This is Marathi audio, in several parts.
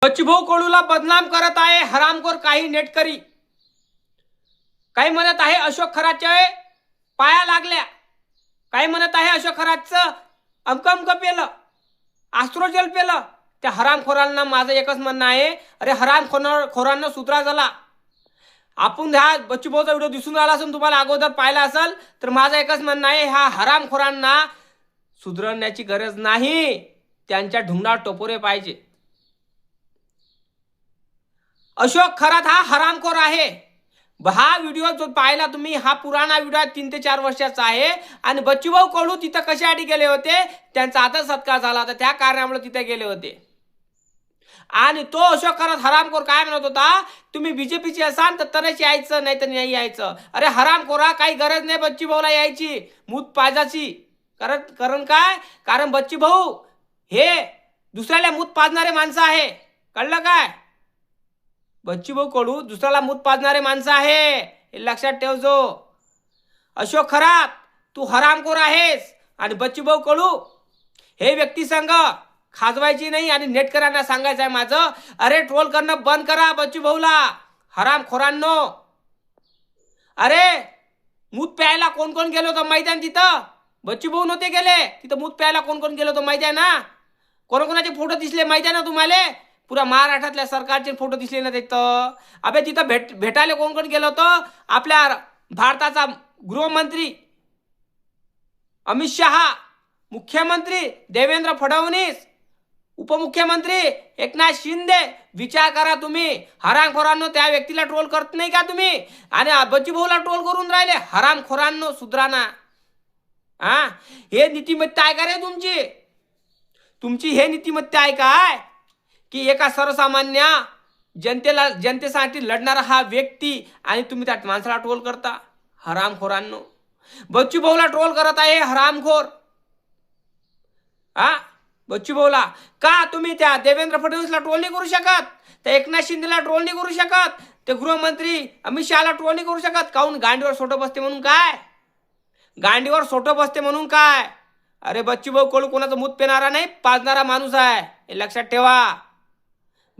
बच्चूभाऊ कडूला बदनाम करत आहे हरामखोर काही नेटकरी. काही म्हणत आहे अशोक खराच्या पाया लागल्या, काही म्हणत आहे अशोक खराचं अमकमक पेलं, आस्ट्रोजल पेलं. त्या हरामखोरांना माझं एकच म्हणणं आहे, अरे हरामखोरांना सुधरा झाला. आपण हा बच्चूभाऊचा व्हिडिओ दिसून आला असेल, तुम्हाला अगोदर पाहिला असेल तर माझं एकच म्हणणं आहे, हा हरामखोरांना सुधरण्याची गरज नाही, त्यांच्या ढुंगणात टपोरे पाहिजे. अशोक खरात हा हरामखोर आहे. हा व्हिडिओ जो पाहिला तुम्ही, हा पुराणा व्हिडिओ 3 ते 4 वर्षाचा आहे. आणि बच्चूभाऊ कडू तिथं कशासाठी गेले होते, त्यांचा आदर सत्कार झाला होता, त्या कारणामुळे तिथे गेले होते. आणि तो अशोक खरात हरामखोर काय म्हणत होता, तुम्ही बीजेपीचे असाल तर तरच यायचं, नाही तर नाही यायचं. अरे हरामखोरा, काही गरज नाही बच्चूभाऊला यायची, मूत पाजायची. कारण काय, कारण बच्चूभाऊ हे दुसऱ्याला मूत पाजणारे माणसं आहे, कळलं काय. बच्चूभाऊ कडू दुसऱ्याला मूत पाजणारे माणसं आहे, हे लक्षात ठेवजो. अशोक खरात तू हरामखोर आहेस, आणि बच्चूभाऊ कडू हे व्यक्ती संघ खाजवायची नाही. आणि नेटकरांना सांगायचं आहे माझं, अरे ट्रोल करणं बंद करा बच्चूभाऊला, हरामखोरांनो. अरे मूत प्यायला कोण कोण गेलो होतं माहिती आहे तिथं, बच्चूभाऊ नव्हते गेले तिथं. मूत प्यायला कोण कोण गेलो होतं माहिती आहे ना, कोणाकोणाचे फोटो दिसले माहिती आहे ना तुम्हाला, पुरा महाराष्ट्रातल्या सरकारचे फोटो दिसले ना तिथं. अबे तिथं भेटायला कोण कोण गेलं होतं, आपल्या भारताचा गृहमंत्री अमित शहा, मुख्यमंत्री देवेंद्र फडणवीस, उपमुख्यमंत्री एकनाथ शिंदे. विचार करा तुम्ही, हरामखोरांनो त्या व्यक्तीला ट्रोल करत नाही का तुम्ही, आणि बच्चूभाऊला ट्रोल करून राहिले. हरामखोरांनो सुधराना. हे नीतिमत्ता आहे का रे तुमची हे नीतिमत्ता आहे काय, की एका सर्वसामान्य जनतेसाठी लढणारा हा व्यक्ती, आणि तुम्ही त्या माणसाला ट्रोल करता. हरामखोरांनो, बच्चूभाऊला ट्रोल करत आहे हरामखोर. बच्चूभाऊला का तुम्ही त्या देवेंद्र फडणवीसला ट्रोल नाही करू शकत, त्या एकनाथ शिंदेला ट्रोल नाही करू शकत, ते गृहमंत्री अमित शहाला ट्रोल नाही करू शकत. काहून, गांडीवर सोटं बसते म्हणून काय, गांडीवर सोटं बसते म्हणून काय. अरे बच्चूभाऊ कडू कोणाचं मूत पिणारा नाही, पाजणारा माणूस आहे, हे लक्षात ठेवा.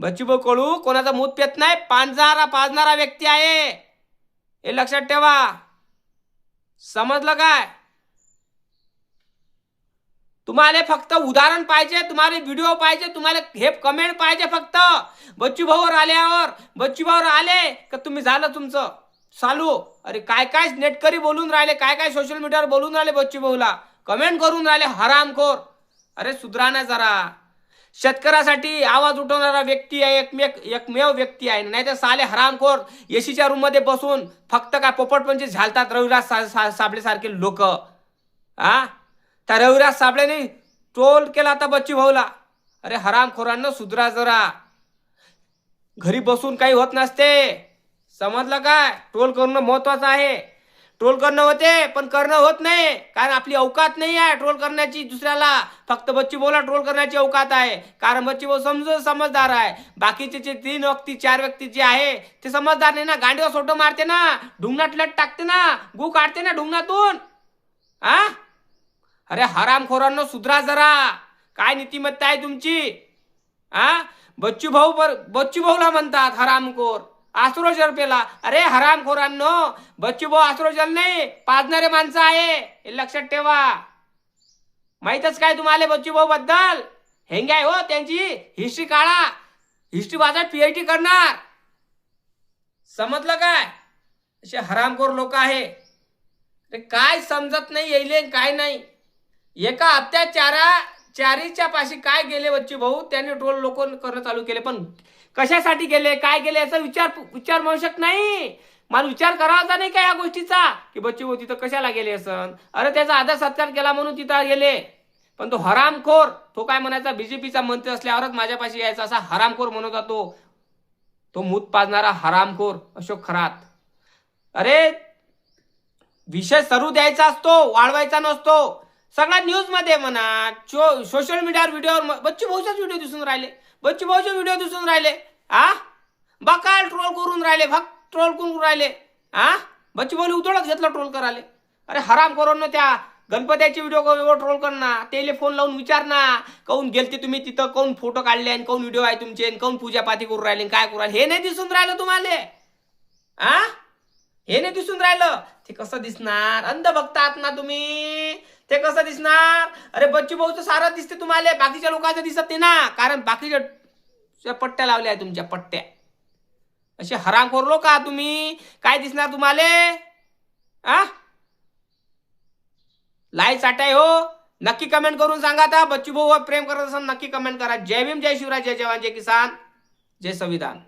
बच्चूभाऊ कडू कोणाचा मूत पेत नाही, पाजणारा व्यक्ती आहे, हे लक्षात ठेवा. समजलं काय. तुम्हाला फक्त उदाहरण पाहिजे, तुम्हाला व्हिडिओ पाहिजे, तुम्हाला हे कमेंट पाहिजे फक्त. बच्चूभाऊवर आले का तुम्ही झालं तुमचं चालू. अरे काय काय नेटकरी बोलून राहिले, काय काय सोशल मीडियावर बोलून राहिले, बच्चूभाऊला कमेंट करून राहिले, हरामखोर. अरे सुधराना जरा. शेतकऱ्यासाठी आवाज उठवणारा व्यक्ती आहे, एकमेव व्यक्ती आहे, नाही तर साले हरामखोर एसीच्या रूम मध्ये बसून फक्त काय पोपटपंची झालतात रविराज साबळे सारखे लोक. त्या रविराज साबळेने ट्रोल केला आता बच्चूभाऊला. अरे हरामखोरांना सुधरा जरा, घरी बसून काही होत नसते, समजलं काय. ट्रोल करणं महत्वाचं आहे, ट्रोल करणं होते पण करणं होत नाही, कारण आपली अवकात नाही आहे ट्रोल करण्याची दुसऱ्याला. फक्त बच्चूभाऊला ट्रोल करण्याची अवकात आहे, कारण बच्चूभाऊ समजदार आहे. बाकीचे जे 3 व्यक्ती 4 व्यक्ती जे आहे ते समजदार नाही ना. गांडीवर सोटो मारते ना, ढुंगणात लट टाकते ना, गु काढते ना ढुंगणातून. अरे हरामखोरांनो सुधरा जरा, काय नीतिमत्ता आहे तुमची. बच्चूभाऊला म्हणतात हरामखोर, आस्ट्रोजल पेला. अरे हरामखोरांनो, बच्चूभाऊ आस्ट्रोजल नाही पाजणारे माणसं आहे, हे लक्षात ठेवा. माहीतच काय तुम्हाला बच्चूभाऊ बद्दल, हेंगे आहे हो त्यांची हिस्ट्री काढा, हिस्ट्री वाचत PhD करणार, समजलं काय. असे हरामखोर लोक आहे, काय समजत नाही येईल काय नाही. एका अत्याचारीच्या पाशी काय गेले बच्चूभाऊ, त्यांनी ट्रोल लोक करणं चालू केले, पण कशासाठी गेले, काय गेले याचा विचार मनुष्यक नाही. मला विचार करावाचा नाही का या गोष्टीचा, की बच्चूभाऊ तिथं कशाला गेले असन. अरे त्याचा आदर सत्कार केला म्हणून तिथं गेले. पण तो हरामखोर, तो काय म्हणायचा, बीजेपीचा मंत्री असल्यावरच माझ्यापाशी यायचा, असा हरामखोर म्हणत होता तो मूत पाजणारा हरामखोर अशोक खरात. अरे विषय सरू द्यायचा असतो, वाढवायचा नसतो. सगळ्या न्यूज मध्ये म्हणा, सोशल मीडियावर व्हिडिओवर बच्चूभाऊचाच व्हिडिओ दिसून राहिले, बच्चूभाऊचे व्हिडिओ दिसून राहिले. बकाल ट्रोल करून राहिले, ट्रोल करून राहिले. बच्चूभाऊने उतळत घेतलं ट्रोल करायला. अरे हरामखोरांनो, त्या गणपतीचे व्हिडिओ ट्रोल करणार, त्याला फोन लावून विचारणार काऊन गेलते तुम्ही तिथं, काऊन फोटो काढले आणि काऊन व्हिडिओ आहे तुमचे आणि काऊन पूजापाती करू राहिले काय करू राहिले, हे नाही दिसून राहिलं तुम्हाला? आ हे नाही दिसून राहिलं? ते कसं दिसणार? अंधभक्त आहात ना तुम्ही, ते कसं दिसणार? अरे बच्चू भाऊचं सारं दिसते तुम्हाला, बाकीच्या लोकांचं दिसत नाही ना, कारण बाकीच्या पट्ट्या लावल्या आहे तुमच्या पट्ट्या. असे हरामखोर लोक का तुम्ही, काय दिसणार तुम्हाला? आ लाई चाटाय हो. नक्की कमेंट करून सांगा. आता बच्चू भाऊ प्रेम करत असाल नक्की कमेंट करा. जय भीम, जय शिवराय, जय जवान, जय किसान, जय संविधान.